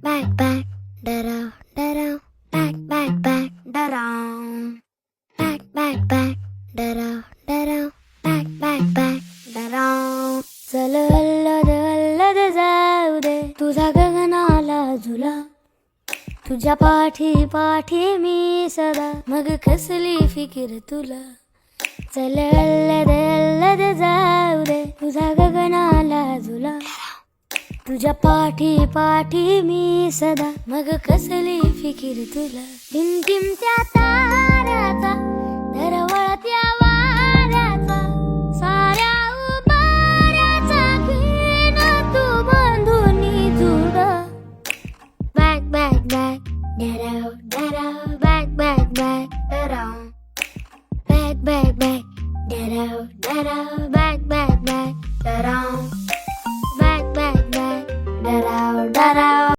back, back, डराव डराव, back, back, back, डराव, back, back, back, डराव डराव, back, back, back, डराव. चल अल्लद अल्लद जाऊ दे तुझा गगनाला झुला, तुझ्या पाठी पाठी मी सदा, मग कसली फिकीर तुला. चल अल्लद अल्लद जाऊ दे तुझा गगनाला झुला, तुझ्या पाठी पाठी मी सदा, मग कसली फिकीर तुला. टिमटिमत्या ताऱ्याचा दरवळत्या वाऱ्याचा, साऱ्या उभाऱ्याचा घेण तू बांधून जुड. Back back back डराव